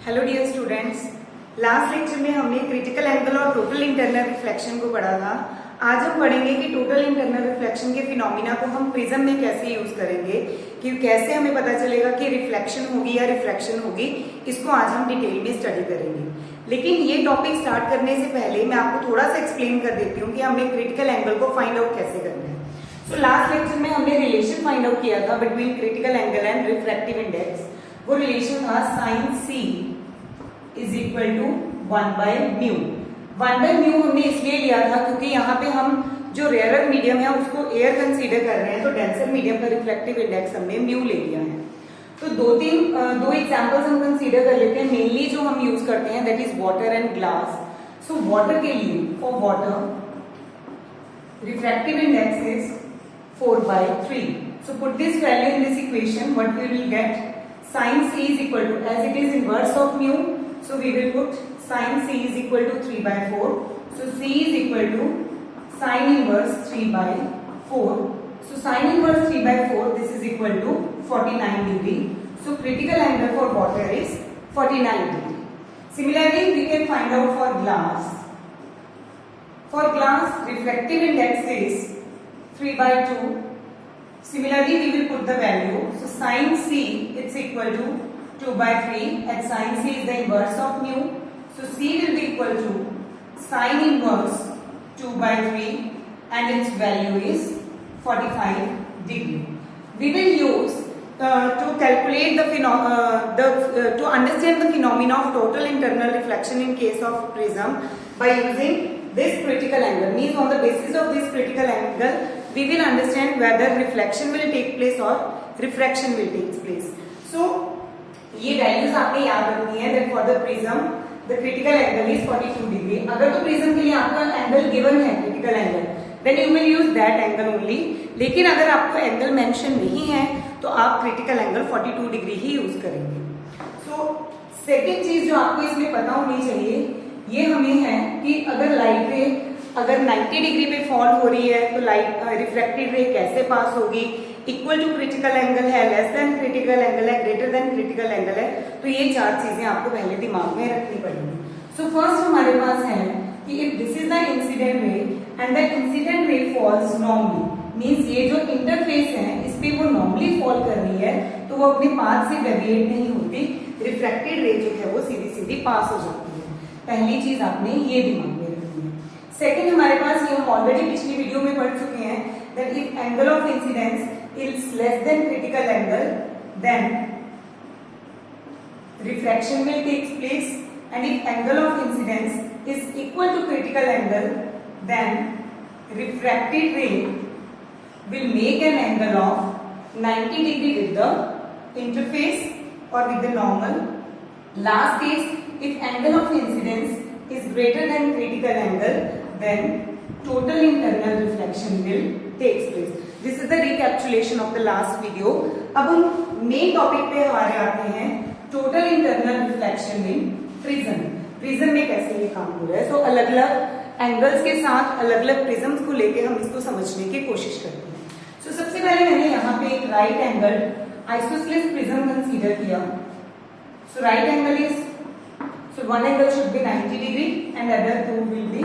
Hello dear students, last lecture में हमने critical angle और टोटल इंटरनल रिफ्लेक्शन को पढ़ा था। आज हम पढ़ेंगे कि टोटल इंटरनल रिफ्लेक्शन के फिनोमिना को हम प्रिज्म में कैसे यूज करेंगे, कि कैसे हमें पता चलेगा कि रिफ्लेक्शन होगी या रिफ्रैक्शन होगी। इसको आज हम डिटेल में स्टडी करेंगे। लेकिन ये टॉपिक स्टार्ट करने से पहले मैं आपको थोड़ा सा एक्सप्लेन कर देती हूँ कि हमने क्रिटिकल एंगल को फाइंड आउट कैसे करना है। सो लास्ट लेक्चर में हमने रिलेशन फाइंड आउट किया था between critical angle and refractive index. वो रिलेशन था sine C is equal to 1/μ। 1/μ हमने इसलिए लिया था क्योंकि यहाँ पे हम जो रेयरर मीडियम है उसको एयर कंसीडर कर रहे हैं, तो डेंसर मीडियम का रिफ्लेक्टिव इंडेक्स हमने म्यू ले लिया है। तो दो एग्जांपल्स हम कंसीडर कर लेते हैं। मेनली जो हम यूज करते हैं that is water and glass. So water के लिए for water refractive index is 4/3। So put this value in this equation, what we will get, sin c is equal to, as it is inverse of mu, so we will put sin c is equal to 3/4. So c is equal to sin inverse 3/4. So sin inverse 3/4, this is equal to 49 degree. So critical angle for water is 49 degree. Similarly, we can find out for glass. For glass, refractive index is 3/2. Similarly, we will put the value. So sin c it's equal to 2/3, and sin c is the inverse of mu. So c will be equal to sin inverse 2/3, and its value is 45 degree. We will use to calculate to understand the phenomena of total internal reflection in case of prism by using this critical angle. Means on the basis of this critical angle, we will understand whether reflection will take place or refraction will take place. So ये values आपने याद रखनी है that for the prism the critical angle is 42 degree. अगर तो prism के लिए आपका एंगल गिवन है critical angle, then you will use that angle only. लेकिन अगर आपको एंगल मेंशन नहीं है तो आप क्रिटिकल एंगल 42 डिग्री ही यूज करेंगे। सो सेकेंड चीज जो आपको इसमें पता होनी चाहिए ये हमें है कि अगर लाइट रे अगर 90 डिग्री पे फॉल हो रही है तो लाइट रिफ्रैक्टेड रे कैसे पास होगी, इक्वल टू क्रिटिकल एंगल है, लेस देन क्रिटिकल एंगल है, ग्रेटर देन क्रिटिकल एंगल है। तो ये चार चीजें आपको पहले दिमाग में रखनी पड़ेंगी। सो फर्स्ट हमारे पास है कि if this is the incident ray and the incident ray falls normally, means ये जो इंटरफेस है इस पे वो नॉर्मली फॉल कर रही है तो वो अपने पाथ से डेविएट नहीं होती, रिफ्रैक्टेड रे जो है वो सीधी सीधी पास हो जाती है। पहली चीज आपने ये दिमाग में रखनी है। सेकेंड हमारे पास ये हम ऑलरेडी पिछली वीडियो में पढ़ चुके हैं that if angle of incidence is less than critical angle then refraction will take place, and if angle of incidence is equal to critical angle then refracted ray will make an angle of 90 degree with the interface or with the normal. Last is if angle of incidence is greater than critical angle, then total internal reflection will take place. This is the recapitulation of the last video. अब हम main topic पे हमारे आते हैं total internal reflection in prism. Prism में कैसे ये काम हो रहा है। तो अलग अलग एंगल्स के साथ अलग अलग प्रिज्म्स को लेके हम इसको समझने की कोशिश करते हैं। तो सबसे पहले मैंने यहाँ पे एक right angle isosceles prism consider किया। So right angle is, so one angle should be 90 degree and other two will be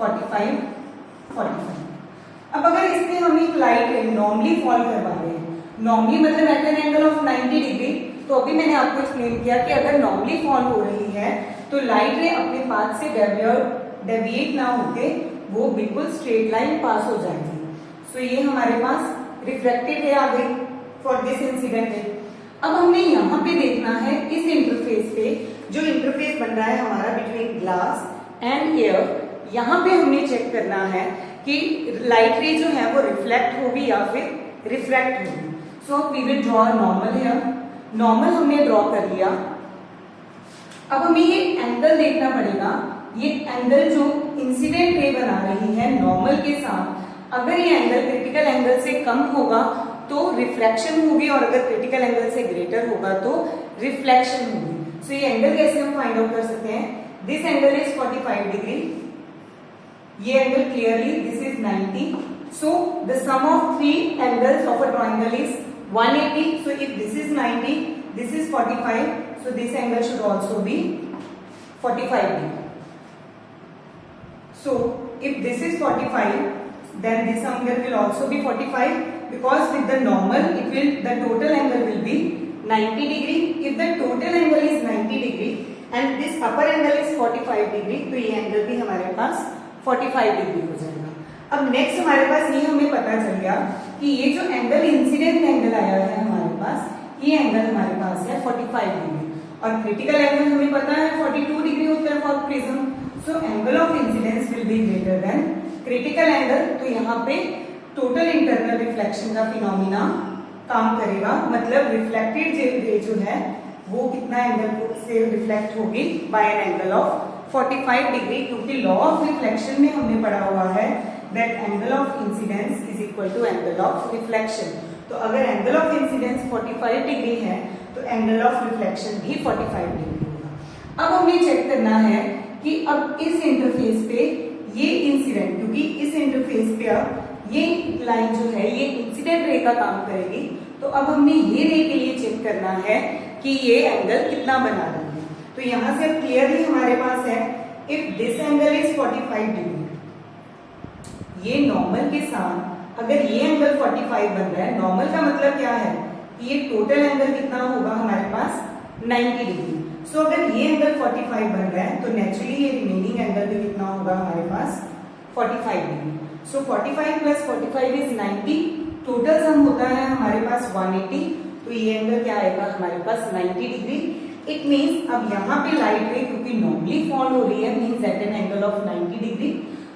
45। अब अगर इसमें हम एक लाइट नॉर्मली फॉल करवा रहे हैं, नॉर्मली मतलब at an angle of 90 degree, तो अभी मैंने आपको एक्सप्लेन किया कि अगर नॉर्मली फॉल हो रही है तो लाइट रे अपने पाथ से डेविएट ना होते वो बिल्कुल स्ट्रेट लाइन पास हो जाएगी। सो ये हमारे पास रिफ्रैक्टेड रे आ गई फॉर दिस इंसिडेंट रे। अब हमें यहाँ पे देखना है इस इंटरफेस पे, जो इंटरफेस बन रहा है हमारा बिटवीन ग्लास एंड एयर, यहाँ पे हमें चेक करना है कि लाइट रे जो है वो रिफ्लेक्ट होगी या फिर रिफ्रैक्ट होगी। So we will draw normal here. Normal हमने ड्रॉ कर लिया। अब हमें ये एंगल देखना पड़ेगा। ये एंगल जो इंसिडेंट रे बना रही है नॉर्मल के साथ, अगर ये एंगल क्रिटिकल एंगल से कम होगा तो रिफ्लेक्शन होगी, और अगर क्रिटिकल एंगल से ग्रेटर होगा तो रिफ्लेक्शन होगी। सो ये एंगल कैसे हम फाइंड आउट कर सकते हैं। दिस एंगल इज 45 डिग्री, ये angle clearly this is 90. So the sum of three angles of a triangle is 180. So if this is 90, this is 45, so this angle should also be 45 degree. So if this is 45, then this angle will also be 45, because with the normal the total angle will be 90 degree. If the total angle is 90 degree and this upper angle is 45 degree, तो ये angle भी हमारे पास 45 degree हो जाएगा. अब next हमारे पास ये हमें पता चल गया कि ये जो एंगल इंसिडेंट एंगल आया है हमारे पास, ये एंगल हमारे पास है 45 डिग्री, और क्रिटिकल एंगल हमें पता है 42 डिग्री होता है for prism. So angle of incidence will be greater than critical angle. तो यहाँ पे टोटल इंटरनल रिफ्लेक्शन का फिनोमिना काम करेगा, मतलब रिफ्लेक्टेड रे जो है वो कितना एंगल से रिफ्लेक्ट होगी, by an angle of 45 degree, क्योंकि लॉ ऑफ रिफ्लेक्शन में हमने पढ़ा हुआ है that angle of incidence is equal to angle of reflection. तो अगर एंगल ऑफ इंसिडेंस 45 डिग्री है तो एंगल ऑफ रिफ्लेक्शन भी 45 डिग्री होगा. अब हमें चेक करना है कि अब इस इंटरफेस पे ये इंसिडेंट, क्योंकि इस इंटरफेस पे अब ये लाइन जो है ये इंसिडेंट रे का काम करेगी, तो अब हमने ये रे के लिए चेक करना है कि ये एंगल कितना बना रही है. तो यहां से क्लियरली हमारे पास है if this angle is 45 degree, ये नॉर्मल के साथ अगर ये एंगल 45 बन रहा है, नॉर्मल का मतलब क्या है कि ये टोटल एंगल कितना होगा हमारे पास 90 डिग्री. सो अगर ये एंगल 45 बन रहा है तो नेचुरली ये रिमेनिंग एंगल भी कितना होगा हमारे पास 45 degree. So 45 plus 45 is 90, total sum होता है हमारे पास 180. तो ये एंगल क्या आएगा हमारे पास 90 डिग्री. इट मीन्स अब यहाँ पे लाइट रे क्योंकि नॉर्मली फॉल हो रही है, means at an angle of 90 degree,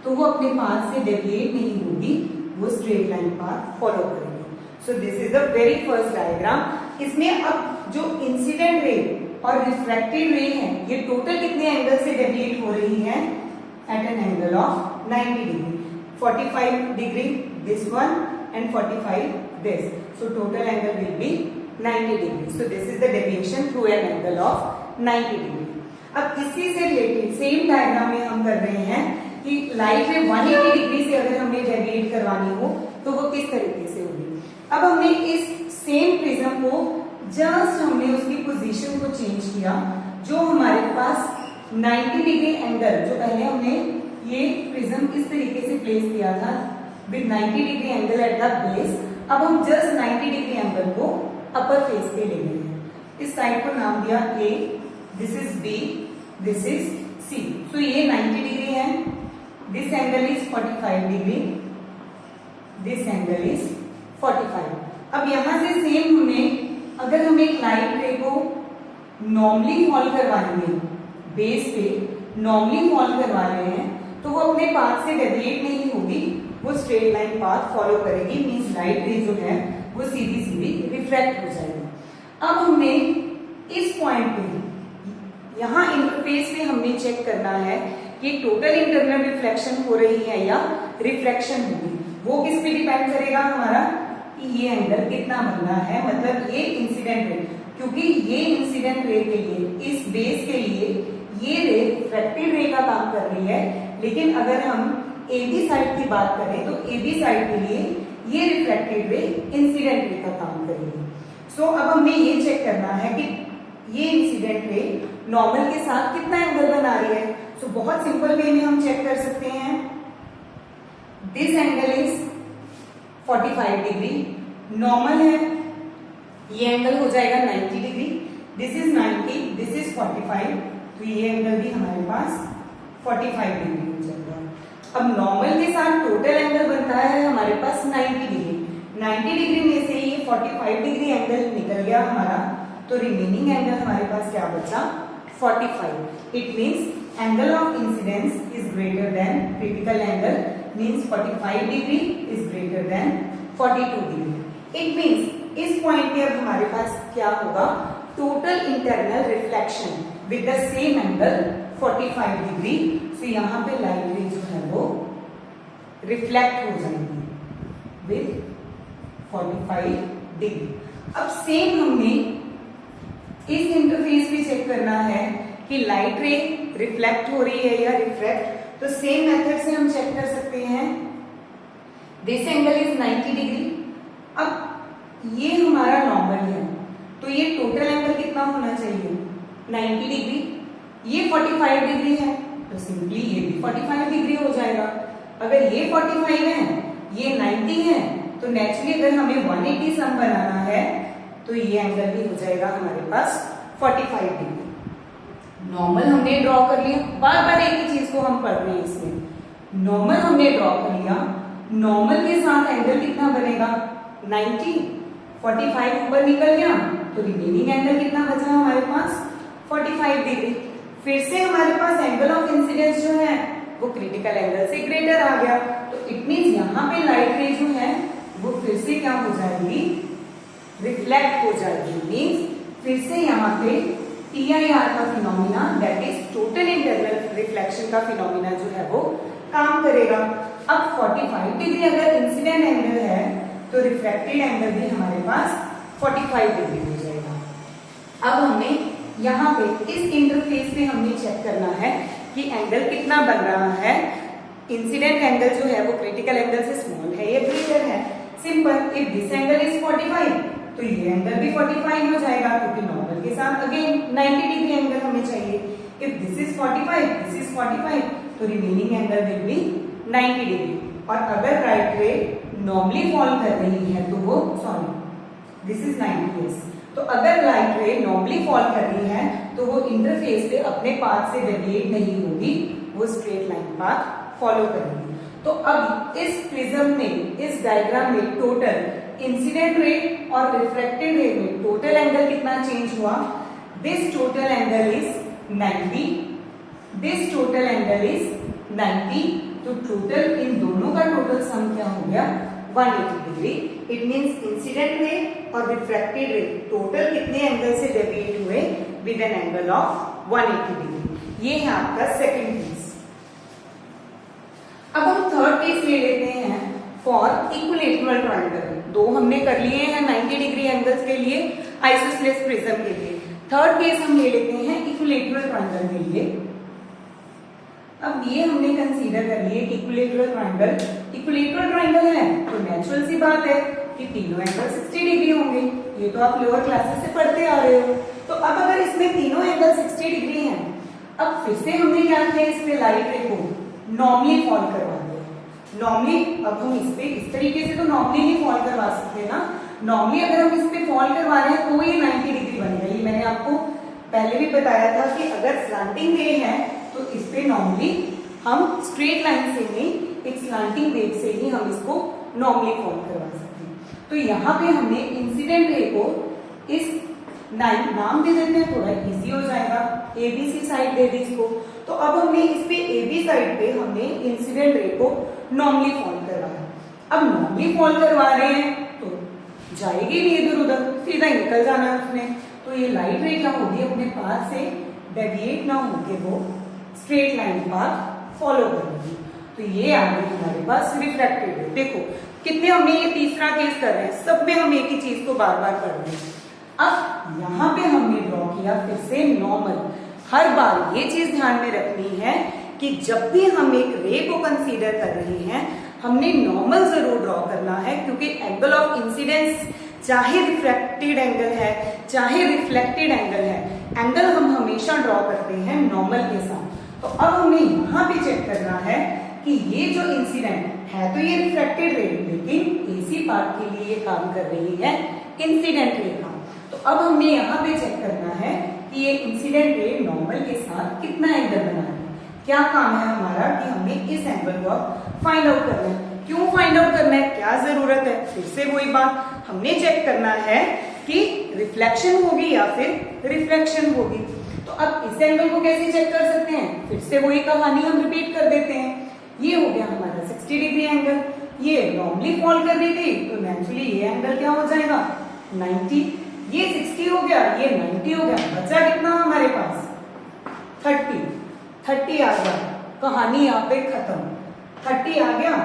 तो वो अपने पाथ से डेविएट नहीं होगी, वो स्ट्रेट लाइन पाथ फॉलो करेगी. सो this is the very first diagram. इसमें अब जो इंसिडेंट रे और रिफ्रैक्टेड रे है ये टोटल कितने एंगल से डेविएट हो रही है, at an angle of 90 degree. 45 degree this one and 45 this, so total angle will be 90 degree. So this is the deviation through an angle of 90 degree. अब इसी से रिलेटेड सेम डायग्राम में हम कर रहे हैं कि लाइट रे 180 डिग्री से अगर हमें डेविएट करवानी हो तो वो किस तरीके से होगी. अब हमने इस सेम प्रिज्म को जस्ट हमने उसकी पोजीशन को चेंज किया, जो हमारे पास 90 डिग्री एंगल, जो पहले हमने ये प्रिज्म इस तरीके से प्लेस किया था with 90 degree angle at the base, अब हम जस्ट 90 डिग्री एंगल को अपर फेस पे ले गए हैं. इस साइड को नाम दिया A, this is B, this is C. सो ये 90 डिग्री है, this angle is 45 degree, this angle is 45. अब यहां से सेम अगर हम एक लाइट रे को नॉर्मली फॉल करवाएंगे, बेस पे नॉर्मली फॉल करवा रहे हैं, तो वो अपने पाथ से डेविएट नहीं होगी, वो स्ट्रेट लाइन पाथ फॉलो करेगी, मींस लाइट रे जो है वो सीधी सीधी रिफ्लेक्ट हो जाएगी. अब हमने इस पॉइंट पे यहाँ इंटरफेस पे हमने चेक करना है कि टोटल इंटरनल रिफ्लेक्शन हो रही है या रिफ्लेक्शन होगी. वो किस पे डिपेंड करेगा हमारा कि ये एंगल कितना बनना है, मतलब ये इंसिडेंट रे, क्योंकि ये इंसिडेंट रे के लिए इस बेस के लिए ये रे रिफ्लेक्टेड रे का काम कर रही है, लेकिन अगर हम AB साइड की बात करें तो AB साइड के लिए ये रिफ्लेक्टेड रे इंसिडेंट रे का काम करेगी. सो अब हमें ये चेक करना है कि ये इंसिडेंट रे नॉर्मल के साथ कितना एंगल बना रही है. सो बहुत सिंपल वे में हम चेक कर सकते हैं. This angle is 45 degree, normal है, ये एंगल हो जाएगा 90 degree, this is 90, this is 45, तो ये एंगल भी हमारे पास 45 डिग्री हो जाएगा. अब नॉर्मल के साथ टोटल एंगल बनता है हमारे पास 90 डिग्री. 90 डिग्री में से ये 45 डिग्री एंगल निकल गया हमारा, तो रिमेनिंग एंगल हमारे पास क्या बचा 45. It means angle of incidence is greater than critical angle, means 45 degree is greater than 42 degree. It means इस पॉइंट पे अब हमारे पास क्या होगा, total internal reflection with the same angle 45 degree. तो यहाँ पे लाइट रे जो है वो रिफ्लेक्ट हो जाएगी विद 45 डिग्री. अब सेम हमने इस इंटरफेस पे चेक करना है कि लाइट रे रिफ्लेक्ट हो रही है या रिफ्रैक्ट. तो सेम मेथड से हम चेक कर सकते हैं. This angle is 90 degree. अब ये हमारा नॉर्मल है, तो ये टोटल एंगल कितना होना चाहिए 90 डिग्री, ये 45 डिग्री है तो सिंपली ये भी 45 डिग्री हो जाएगा। अगर ये 45 है, ये 90 है, तो नेचुरली अगर हमें 180 सम बनाना है तो ये एंगल भी हो जाएगा हमारे पास 45 डिग्री। नॉर्मल हमने ड्रॉ कर लिया, बार बार एक ही चीज को हम पढ़ रहे हैं इसमें। नॉर्मल हमने ड्रॉ कर लिया, नॉर्मल के साथ एंगल कितना बनेगा 90, 45 ऊपर निकल गया तो रिमेनिंग एंगल कितना बचा हमारे पास 45 डिग्री। फिर से हमारे पास एंगल ऑफ इंसिडेंस जो है वो क्रिटिकल एंगल से ग्रेटर आ गया, तो इट मींस यहाँ पे लाइट रे जो है वो फिर से क्या हो जाएगी, रिफ्लेक्ट हो जाएगी। मींस फिर से यहाँ पे TIR का phenomena, that is total internal reflection का फिनोमिना जो है वो काम करेगा। अब 45 डिग्री अगर इंसिडेंट एंगल है तो रिफ्लेक्टेड एंगल भी हमारे पास 45 डिग्री हो जाएगा। अब हमने यहाँ पे इस इंटरफेस में हमने चेक करना है कि एंगल कितना बन रहा है। इंसिडेंट एंगल जो है वो क्रिटिकल एंगल से स्मॉल है या ग्रेटर है। Simple, if this angle is 45 तो ये एंगल भी 45 हो जाएगा, क्योंकि नॉर्मल के साथ अगेन 90 डिग्री एंगल हमें चाहिए। If this is 45, this is 45, तो remaining angle will be 90 degree. और अगर राइट रे नॉर्मली फॉल कर रही है तो वो दिस इज 90, यस, तो अगर लाइट रे नॉर्मली फॉल कर रही है तो वो इंटरफेस पे अपने पाथ से डेविएट नहीं होगी, वो स्ट्रेट लाइन पाथ फॉलो करेगी। तो अब इस प्रिज्म में, इस डायग्राम में टोटल इंसिडेंट रे और रिफ्लेक्टेड रे में टोटल एंगल कितना चेंज हुआ, this total angle is 90, this total angle is 90, तो टोटल इन दोनों का टोटल सम क्या हो गया 180 degree. It means incident ray और रिफ्रैक्टेड रे टोटल कितने एंगल से डेविएट हुए, with N angle of 180 degree. ये है आपका सेकंड केस। अब हम थर्ड केस ले लेते हैं फॉर इक्विलैटरल ट्रायंगल। दो हमने कर लिए हैं 90 डिग्री एंगल्स के लिए आइसोसेलेस प्रिज्म के लिए। थर्ड केस हम ले लेते हैं इक्विलैटरल ट्रायंगल के लिए। अब ये हमने कंसीडर कर लिए इक्विलैटरल ट्रायंगल। इक्विलैटरल ट्रायंगल है तो नेचुरल सी बात है कि तीनों एंगल 60 डिग्री होंगे, ये तो आप लोअर क्लासेस से पढ़ते आ रहे हो। तो अब अगर इसमें तीनों एंगल 60 डिग्री हैं, अब फिर से हमने क्या किया, इस पे लाइट रे को नॉर्मली फॉल करवा दिया। नॉर्मली अब हम इस पे इस तरीके से तो नॉर्मली नहीं फॉल करवा सकते ना, नॉर्मली अगर हम इस पे फॉल करवा रहे हैं तो ये 90 डिग्री बनेगा। ये मैंने आपको पहले भी बताया था कि अगर स्लैंटिंग रे है तो इस पे नॉर्मली हम स्ट्रेट लाइन से नहीं, एक स्लैंटिंग वेव से ही हम इसको नॉर्मली फॉल करवा सकते हैं। तो यहाँ पे हमने इंसिडेंट रे को इस नाम दे देते हैं, थोड़ा इजी हो जाएगा, ABC साइड दे दी इसको। तो अब हमने इस पे AB साइड पे हमने इंसिडेंट रे को नॉर्मली फॉल करवाया। अब नॉर्मली फॉल करवा रहे हैं तो जाएगी नहीं इधर उधर, सीधा निकल जाना है उसने। तो ये लाइट रे क्या होगी, अपने पाथ से डेविएट ना होके वो स्ट्रेट लाइन पाथ फॉलो करेगी। तो ये आ गई हमारे पास रिफ्रैक्टेड रे। देखो कितने हमने ये तीसरा केस कर रहे हैं, सब में हम एक ही चीज को बार बार कर रहे हैं। अब यहाँ पे हमने ड्रॉ किया फिर से नॉर्मल। हर बार ये चीज ध्यान में रखनी है कि जब भी हम एक रे को कंसीडर कर रहे हैं हमने नॉर्मल जरूर ड्रॉ करना है, क्योंकि एंगल ऑफ इंसिडेंस चाहे रिफ्रैक्टेड एंगल है चाहे रिफ्लेक्टेड एंगल है, एंगल हम हमेशा ड्रॉ करते हैं नॉर्मल के साथ। तो अब हमें यहाँ पे चेक करना है कि ये जो इंसिडेंट है तो ये रिफ्लेक्टेड रे, लेकिन AC पार्ट के लिए ये काम कर रही है इंसिडेंट रे का। तो अब हमने यहाँ पे चेक करना है कि ये इंसिडेंट रे नॉर्मल के साथ कितना एंगल बना है। क्या काम है हमारा कि हमें इस एंगल को फाइंड आउट करना है। क्यों फाइंड आउट करना है, क्या जरूरत है, फिर से वही बात, हमने चेक करना है कि रिफ्लेक्शन होगी या फिर रिफ्लेक्शन होगी। तो अब इस एंगल को कैसे चेक कर सकते हैं, फिर से वही कहानी हम रिपीट कर देते हैं। ये हो गया हमारा 60 डिग्री एंगल, ये नॉर्मली फॉल कर रही थी तो नेचुरली ये एंगल क्या हो जाएगा 90, ये 60 हो गया, ये 90 हो गया, बचा कितना हमारे पास 30 आ गया, कहानी यहाँ पे खत्म। 30 आ गया,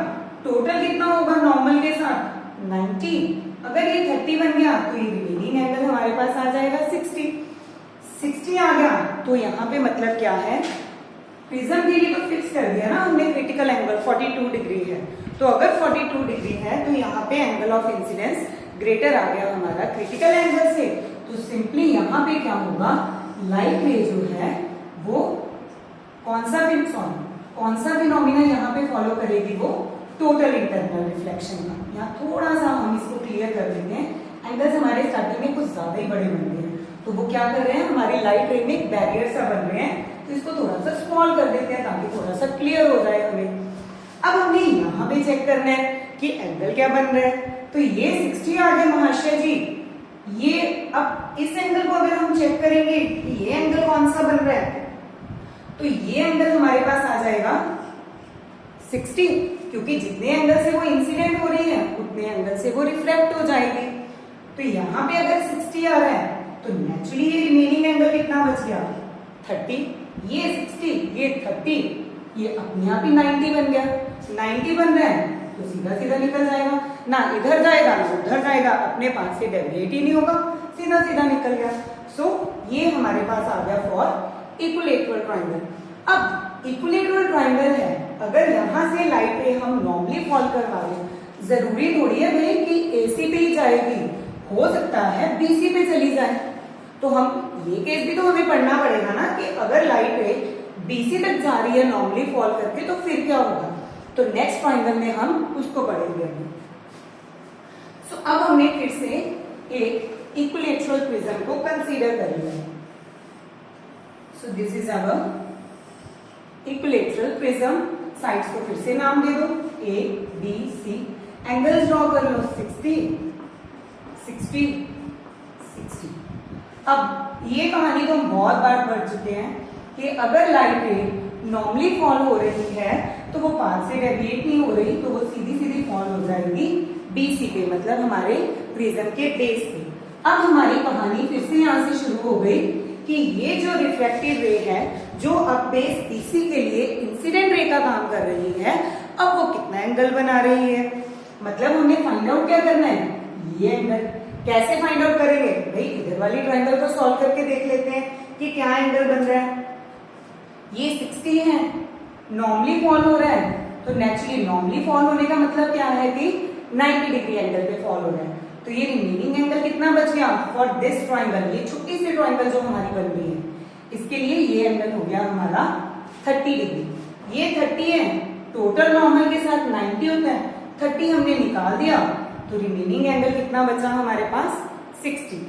टोटल कितना होगा नॉर्मल के साथ 90। अगर ये 30 बन गया तो ये रिमेनिंग एंगल हमारे पास आ जाएगा 60 आ गया। तो यहाँ पे मतलब क्या है, प्रिज्म के लिए तो फिक्स कर दिया ना हमने क्रिटिकल एंगल 42 डिग्री है। तो अगर 42 डिग्री है तो यहाँ पे एंगल ऑफ इंसिडेंस ग्रेटर आ गया हमारा क्रिटिकल एंगल से। तो सिंपली यहाँ पे क्या होगा, लाइट रे कौन सा फिनोमिना यहाँ पे फॉलो करेगी? वो टोटल इंटरनल रिफ्लेक्शन का। यहाँ थोड़ा सा हम इसको क्लियर कर देते हैं, एंगल्स हमारे स्टार्टिंग में कुछ ज्यादा ही बड़े बन गए हैं, तो वो क्या कर रहे हैं, हमारी लाइट रे में एक बैरियर सा बन रहे हैं, तो इसको थोड़ा सा स्मॉल कर देते हैं ताकि थोड़ा सा क्लियर हो जाए हमें। अब हमने यहाँ पे चेक करना है कि एंगल क्या बन रहा है, तो ये 60 आ गया महाशय जी। ये अब इस एंगल को अगर हम चेक करेंगे कि ये एंगल कौन सा बन रहा है, तो ये एंगल हमारे पास आ जाएगा 60, क्योंकि जितने एंगल से वो इंसिडेंट हो रही है उतने एंगल से वो रिफ्लेक्ट हो जाएगी। तो यहाँ पे अगर 60 आ रहा है तो नेचुरली ये रिमेनिंग एंगल कितना बच गया? 30। ये 60, ये 30, ये अपने आप ही 90 बन गया। 90 बन रहा है तो सीधा सीधा निकल जाएगा, ना इधर जाएगा ना उधर जाएगा, अपने पास से डेविएट ही नहीं होगा, सीधा सीधा निकल गया। सो ये हमारे पास आ गया फॉर इक्विलेटरल ट्रायंगल। अब इक्विलेटरल ट्रायंगल है, अगर यहाँ से लाइट रे हम नॉर्मली फॉल करवा रहे, जरूरी थोड़ी है भाई कि एसी पे ही जाएगी, हो सकता है बीसी पे चली जाए। तो हम ये केस भी तो हमें पढ़ना पड़ेगा ना कि अगर लाइट रे बीसी तक जा रही है नॉर्मली फॉल करके तो फिर क्या होगा, तो नेक्स्ट ट्रायंगल में हम उसको पढ़ेंगे अभी। सो अब हमने फिर से एक इक्विलेटरल प्रिज्म को कंसीडर कर लिया है। So this is our equilateral prism. Sides को फिर से नाम दे दो A B C, angles draw कर लो 60 60 60। अब ये कहानी तो हम बहुत बार पढ़ चुके हैं कि अगर लाइट रे नॉर्मली फॉल हो रही है तो वो पाथ से डेविएट नहीं हो रही, तो वो सीधी सीधी फॉल हो जाएगी बीसी पे, मतलब हमारे प्रिज्म के बेस पे। अब हमारी कहानी फिर से यहाँ से शुरू हो गई कि ये जो रिफ्लेक्टेड रे है जो अब बेस बीसी के लिए इंसिडेंट रे का काम कर रही है, अब वो कितना एंगल बना रही है, मतलब हमें फाइंड आउट क्या करना है, ये एंगल। कैसे फाइंड आउट करेंगे भाई, इधर वाली ट्रायंगल को सॉल्व करके देख लेते हैं कि क्या एंगल बन रहा है। ये 60 है, नॉर्मली फॉल हो रहा है, तो नेचुरली नॉर्मली फॉल होने का मतलब क्या है कि 90 डिग्री एंगल पे फॉल हो रहा है, तो ये रिमेनिंग एंगल कितना बच गया फॉर दिस ट्रायंगल, ये छोटी सी ट्रायंगल जो हमारी बन रही है, इसके लिए ये एंगल हो गया हमारा 30 डिग्री। ये 30 है, टोटल नॉर्मल के साथ 90 होता है, 30 हमने निकाल दिया, तो रिमेनिंग एंगल कितना बचा हमारे पास 60।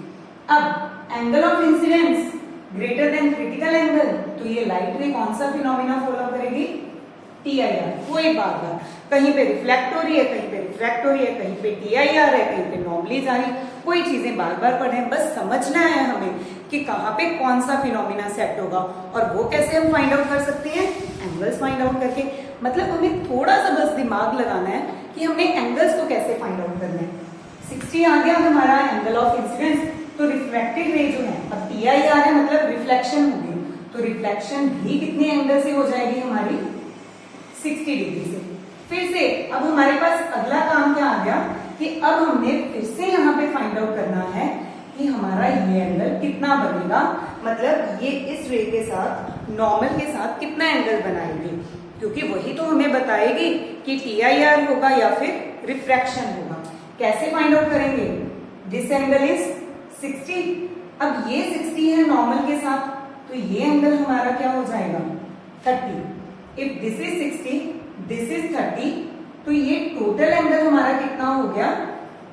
अब angle of incidence greater than critical angle, तो ये लाइट रे कौन सा फिनोमिना फॉलो करेगी, TIR। कोई बात नहीं, कहीं पे रिफ्लेक्ट हो रही है, कहीं पे रिफ्रैक्ट हो रही है, कहीं पे TIR है, कहीं पे नॉर्मली जा रही, कोई चीजें बार बार पढ़े, बस समझना है हमें कि कहाँ पे कौन सा फिनोमिना सेट होगा, और वो कैसे हम फाइंड आउट कर सकते हैं, एंगल्स फाइंड आउट करके। मतलब हमें थोड़ा सा बस दिमाग लगाना है कि हमने एंगल्स को कैसे फाइंड आउट करना है। 60 आ गया हमारा एंगल ऑफ इंसिडेंस, तो रिफ्लेक्टेड रे जो है, अब TIR है मतलब रिफ्लेक्शन होगी, तो रिफ्लेक्शन भी कितने एंगल से हो जाएगी हमारी 60 डिग्री से। फिर से अब हमारे पास अगला काम क्या आ गया कि अब हमने फिर से यहाँ पे फाइंड आउट करना है कि हमारा ये एंगल कितना बनेगा, मतलब ये इस रे के साथ नॉर्मल के साथ कितना एंगल बनाएगी, क्योंकि वही तो हमें बताएगी कि TIR होगा या फिर रिफ्रैक्शन होगा। कैसे फाइंड आउट करेंगे, दिस एंगल इज 60, अब ये 60 है नॉर्मल के साथ, तो ये एंगल हमारा क्या हो जाएगा 30। If this is 60 this is 30, तो ये टोटल एंगल हमारा कितना हो गया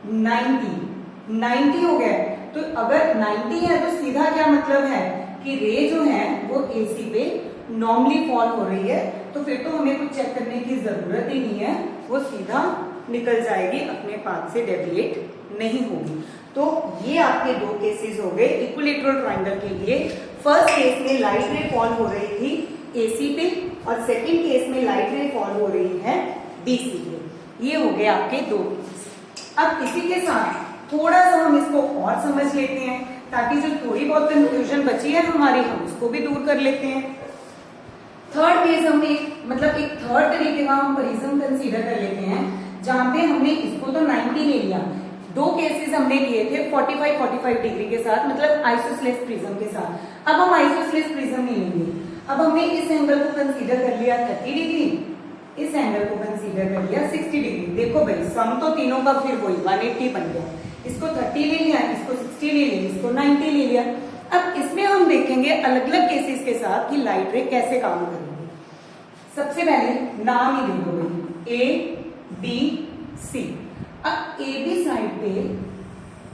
90 हो गया। तो अगर 90 है तो सीधा क्या मतलब है कि रे जो है वो AC पे नॉर्मली फॉल हो रही है, तो फिर तो हमें कुछ चेक करने की जरूरत ही नहीं है, वो सीधा निकल जाएगी, अपने पाथ से डेविएट नहीं होगी। तो ये आपके दो केसेस हो गए इक्विलेटरल ट्रायंगल के लिए। फर्स्ट केस में लाइट रे फॉल हो रही थी AC पे, और सेकंड केस में लाइट रे फॉल हो रही है BC पे। ये हो गए आपके दो केस। अब इसी के साथ थोड़ा सा हम इसको और समझ लेते हैं, ताकि जो थोड़ी बहुत कंफ्यूजन बची है हमारी, हम उसको भी दूर कर लेते हैं। थर्ड केस हमने मतलब एक थर्ड तरीके का हम प्रिज्म कंसीडर कर लेते हैं, जहां पे हमने इसको तो 90 ले लिया, दो केसेस हमने लिए थे 45 डिग्री के साथ, मतलब आइसोसेलेस प्रिज्म के साथ। अब हम आइसोसेलेस प्रिज्म नहीं लेंगे, अब हमने इस एंगल को कंसीडर कर लिया 30 डिग्री, इस एंगल को कंसीडर कर लिया 60 डिग्री। देखो भाई सम तो तीनों का फिर वही 180 बन गया, इसको 30 ले लिया, इसको 60 ले लिया, इसको 90 ले लिया। अब इसमें हम देखेंगे अलग अलग केसेस के साथ कि लाइट रे कैसे काम करेगी। सबसे पहले नाम ही दे दो भाई, ए बी सी। अब ए बी साइड पे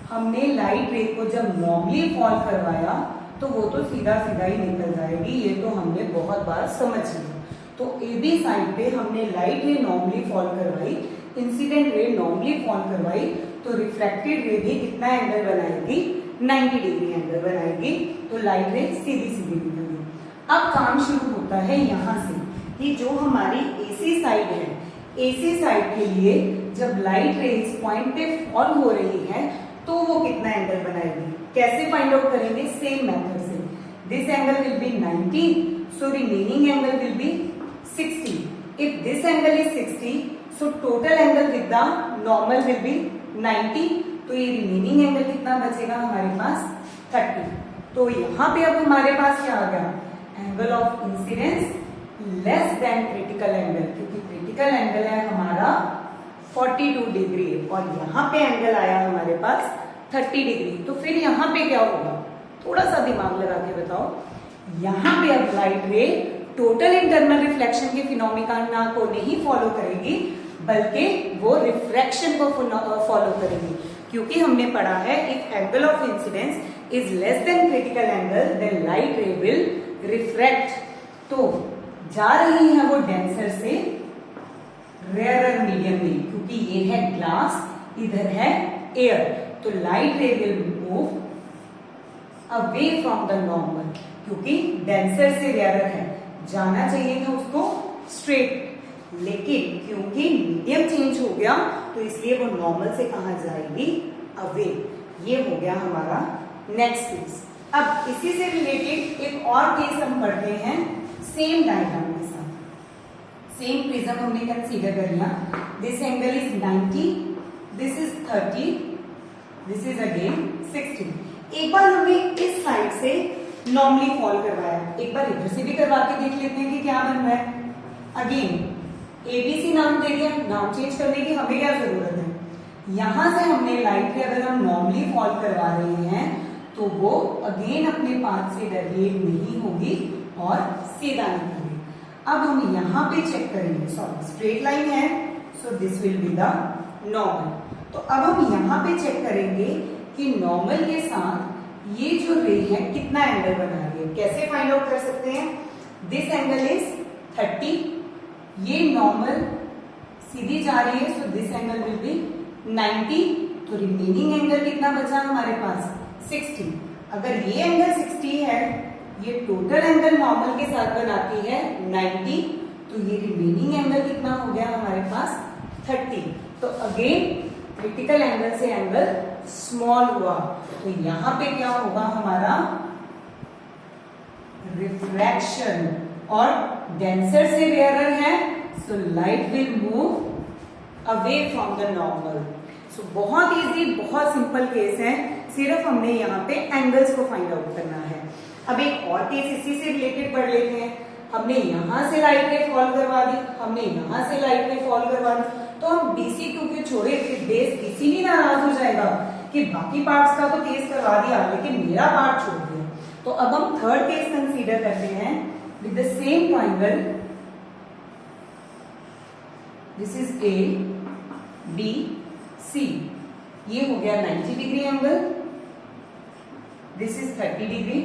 हमने लाइट रे को जब नॉर्मली फॉल करवाया तो वो तो सीधा सीधा ही निकल जाएगी, ये तो हमने बहुत बार समझ लिया। तो ए बी साइड पे हमने लाइट रे नॉर्मली फॉल करवाई, इंसिडेंट रे नॉर्मली फॉल करवाई, तो रिफ्रैक्टेड रे भी कितना एंगल बनाएगी, 90 डिग्री एंगल बनाएगी। तो लाइट रे सीधी सीधी निकलेगी। अब काम शुरू होता है यहाँ से कि जो हमारी एसी साइड है, एसी साइड के लिए जब लाइट रे इस पॉइंट पे फॉल हो रही है तो वो कितना एंगल बनाएगी, कैसे फाइंड आउट करेंगे, सेम मेथड से। This angle will be 90, so remaining angle will be 60. If this angle is 60, so total angle with the normal will be 90. तो ये रिमेनिंग एंगल कितना बचेगा हमारे पास, 30। तो यहाँ पे अब हमारे पास क्या आ गया, angle of incidence less than critical angle, क्योंकि क्रिटिकल एंगल है हमारा 42 डिग्री और यहाँ पे एंगल आया हमारे पास 30 डिग्री। तो फिर यहाँ पे क्या होगा, थोड़ा सा दिमाग लगा के बताओ। यहाँ पे अब लाइट रे टोटल इंटरनल रिफ्लेक्शन के फिनोमिना को नहीं फॉलो करेगी, बल्कि वो रिफ्रैक्शन को फॉलो करेगी, क्योंकि हमने पढ़ा है if angle of incidence is less than critical angle then light ray will refract. तो जा रही है वो डेंसर से रेयरर मीडियम में, क्योंकि ये है ग्लास, इधर है एयर, तो light ray will move away from the normal, क्योंकि डेंसर से रेयरर है, जाना चाहिए था उसको स्ट्रेट, लेकिन क्योंकि मीडियम चेंज हो गया तो इसलिए वो नॉर्मल से कहां जाएगी, अवे। ये हो गया हमारा नेक्स्ट केस। अब इसी से रिलेटेड एक और केस हम पढ़ते हैं सेम डायग्राम के साथ। सेम प्रिज्म हमने कंसीडर कर लिया, this angle is 90, this is 30, this is again 60। एक बार हमने इस साइड से नॉर्मली फॉल करवाया, एक बार इधर से भी करवा के देख लेते हैं कि क्या बन रहा है। अगेन एबीसी नाम दे दिया, नाम चेंज करने की हमें क्या जरूरत है। यहां से हमने लाइट रे अगर हम नॉर्मली फॉल करवा रहे हैं तो वो अगेन अपने पाथ से डेविएट नहीं होगी और सीधा निकलेगी। अब हम यहाँ पे चेक करेंगे, सॉरी स्ट्रेट लाइन है, so this will be the normal. तो अब हम यहाँ पे चेक करेंगे कि नॉर्मल के साथ ये जो रे है कितना एंगल बना रही है। कैसे फाइंड आउट कर सकते हैं, दिस एंगल इज 30, ये नॉर्मल सीधी जा रही है, so this angle will be 90, तो रिमेनिंग एंगल कितना बचा हमारे पास, 60। अगर ये एंगल 60 है, ये टोटल एंगल नॉर्मल के साथ बनाती है 90, तो ये रिमेनिंग एंगल कितना हो गया हमारे पास 30। तो अगेन क्रिटिकल एंगल से एंगल स्मॉल हुआ, तो यहां पे क्या होगा हमारा रिफ्रैक्शन, और डेंसर से रेयरर है, so light will move away from the normal. So बहुत इजी, बहुत सिंपल केस है, सिर्फ हमने यहाँ पे एंगल्स को फाइंड आउट करना है। अब एक और केस इसी से रिलेटेड पढ़ लेते हैं। हमने यहां से लाइट रे फॉल करवा दी, हमने यहां से लाइट रे फॉल करवा दी, तो हम डीसी क्योंकि छोड़े, फिर बेस डीसी भी नाराज हो जाएगा कि बाकी पार्ट्स का तो केस करवा दिया लेकिन मेरा पार्ट छोड़ दिया। तो अब हम थर्ड केस कंसीडर करते हैं with the same triangle, this is A B C, ये हो गया 90 degree angle, this is 30 degree,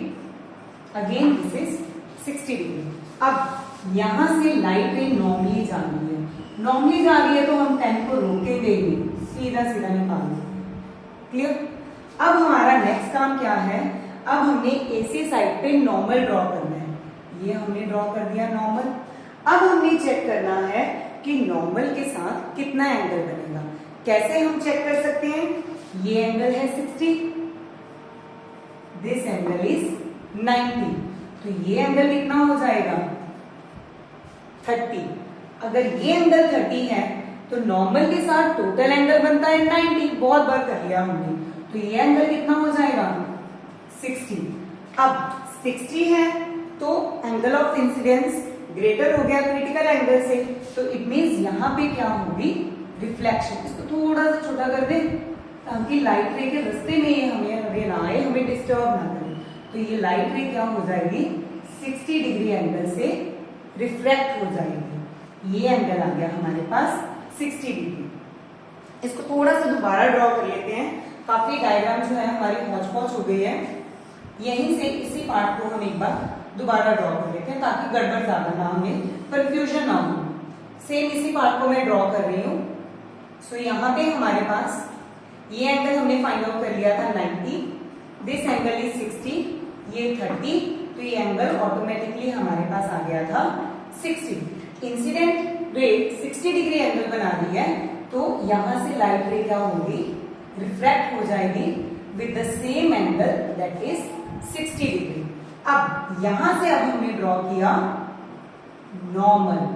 again this is 60 degree. अब यहां से लाइट रे नॉर्मली जा रही है, नॉर्मली जा रही है तो हम पेन को रोकेंगे नहीं, सीधा सीधा निकाल देंगे। क्लियर। अब हमारा नेक्स्ट काम क्या है, अब हमने एसी साइड पे नॉर्मल ड्रॉ करना है, ये हमने ड्रॉ कर दिया नॉर्मल। अब हमने चेक करना है कि नॉर्मल के साथ कितना एंगल बनेगा। कैसे हम चेक कर सकते हैं, ये एंगल है 60, दिस एंगल इज 90, तो ये एंगल कितना हो जाएगा 30। अगर ये एंगल 30 है तो नॉर्मल के साथ टोटल एंगल बनता है 90, बहुत बार कर लिया हमने, तो ये एंगल कितना हो जाएगा 60। अब 60 है तो एंगल ऑफ इंसिडेंस ग्रेटर हो गया क्रिटिकल एंगल से, तो इट मींस यहाँ पे क्या होगी, रिफ्लेक्शन। इसको थोड़ा सा छोटा कर दे ताकि लाइट रे के रास्ते में ये हमें लगे ना आए, हमें डिस्टर्ब ना करे। तो ये लाइट रे क्या हो जाएगी 60 डिग्री एंगल से रिफ्रैक्ट हो जाएगी। ये एंगल आ गया हमारे पास 60 डिग्री। इसको थोड़ा सा दोबारा ड्रॉ कर लेते हैं, काफी डायग्राम जो है हमारी हौच पौच हो गई है। यहीं से इसी पार्ट को हम एक बार दोबारा ड्रॉ कर लेते हैं ताकि गड़बड़ ज्यादा ना हो, कंफ्यूजन ना हो। सेम इसी पार्ट को मैं ड्रॉ कर रही हूँ। सो यहाँ पे हमारे पास ये एंगल हमने फाइंड आउट कर लिया था 90, दिस एंगल इज 60, ये 30, तो ये एंगल ऑटोमेटिकली हमारे पास आ गया था 60। इंसिडेंट रे 60 डिग्री एंगल बना दी है, तो यहां से लाइट रे क्या होगी, रिफ्रैक्ट हो जाएगी with the same angle that is 60 degree. अब यहां से अब हमने ड्रॉ किया नॉर्मल।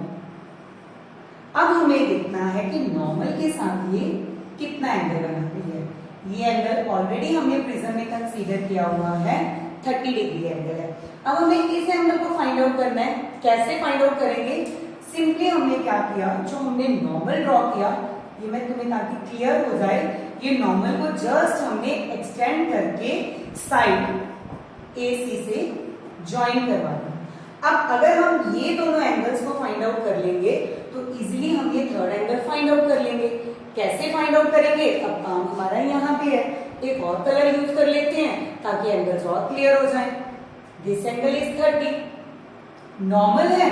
अब हमें देखना है कि नॉर्मल के साथ ये कितना एंगल बना रही है। ये एंगल ऑलरेडी हमने प्रिज्म में कंसीडर किया हुआ है 30 डिग्री एंगल है। अब हमें इस एंगल को फाइंड आउट करना है। कैसे फाइंड आउट करेंगे? सिंपली हमने क्या किया, जो हमने नॉर्मल ड्रॉ किया, ये मैं तुम्हें ताकि क्लियर हो जाए, ये नॉर्मल को जस्ट हमने एक्सटेंड करके साइड AC से ज्वाइन करवा दिया। अब अगर हम ये दोनों एंगल्स को फाइंड आउट कर लेंगे तो इजीली हम ये थर्ड एंगल फाइंड आउट कर लेंगे। कैसे फाइंड आउट करेंगे? अब काम हमारा यहाँ पे है, एक और कलर यूज कर लेते हैं ताकि एंगल्स और क्लियर हो जाए। दिस एंगल इज 30, नॉर्मल है,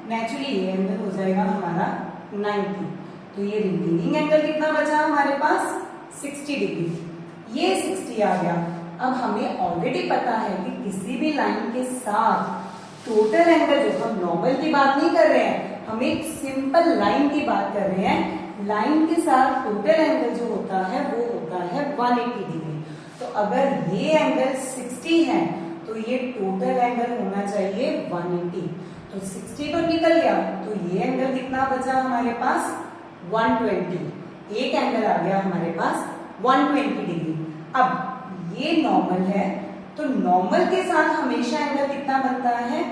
नेचुरली ये एंगल हो जाएगा हमारा 90। तो ये रिमेनिंग एंगल कितना बचा हमारे पास 60 डिग्री। ये 60 आ गया। अब हमें ऑलरेडी पता है कि किसी भी लाइन के साथ टोटल एंगल, जो हम नॉर्मल की बात नहीं कर रहे हैं, हम एक सिंपल लाइन की बात कर रहे हैं, लाइन के साथ टोटल एंगल जो होता है वो होता है 180 डिग्री। तो अगर ये एंगल 60 है तो ये टोटल एंगल होना चाहिए 180। तो 60 तो निकल गया, तो ये एंगल कितना बचा हमारे पास 120। एक एंगल आ गया हमारे पास 120 डिग्री। अब ये नॉर्मल है, तो नॉर्मल के साथ हमेशा एंगल कितना बनता है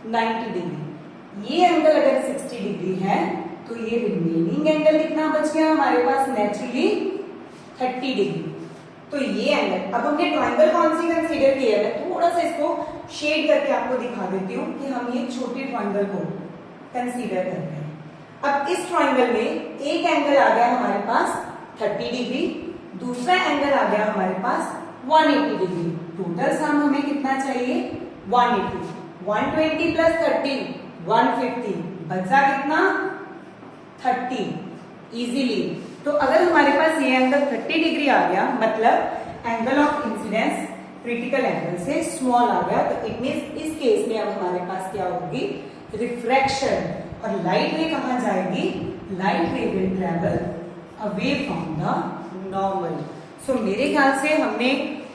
90 डिग्री। ये एंगल अगर 60 डिग्री है तो ये रिमेनिंग एंगल कितना बच गया हमारे पास नेचुरली 30 डिग्री। तो ये एंगल, अब हमने ट्रायंगल कौन सी कंसीडर किया है, थोड़ा सा इसको शेड करके आपको दिखा देती हूँ कि हम ये छोटे ट्रायंगल को कंसीडर करते हैं। अब इस ट्रायंगल में एक एंगल आ गया हमारे पास 30 डिग्री, दूसरा एंगल आ गया हमारे पास 180 डिग्री। टोटल सम हमें कितना चाहिए 180। 120 प्लस 30 150, बचा कितना 30 इजीली। तो अगर हमारे पास ये एंगल 30 डिग्री आ गया, मतलब angle of incidence critical angle से स्मॉल आ गया, तो इट मींस इस केस में अब हमारे पास क्या होगी रिफ्रैक्शन। और लाइट रे कहां जाएगी? Light ray will travel away from the normal. So मेरे ख्याल से हमने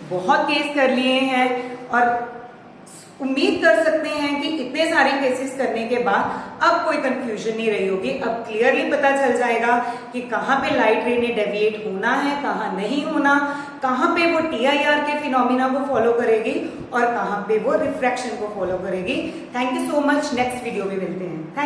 बहुत केस कर लिए हैं और उम्मीद कर सकते हैं कि इतने सारे केसेस करने के बाद अब कोई कंफ्यूजन नहीं रही होगी। अब क्लियरली पता चल जाएगा कि कहाँ पे लाइट रे ने डेविएट होना है, कहाँ नहीं होना, कहाँ पे वो TIR के फिनोमिना को फॉलो करेगी और कहाँ पे वो रिफ्रैक्शन को फॉलो करेगी। Thank you so much. Next video में मिलते हैं। थैंक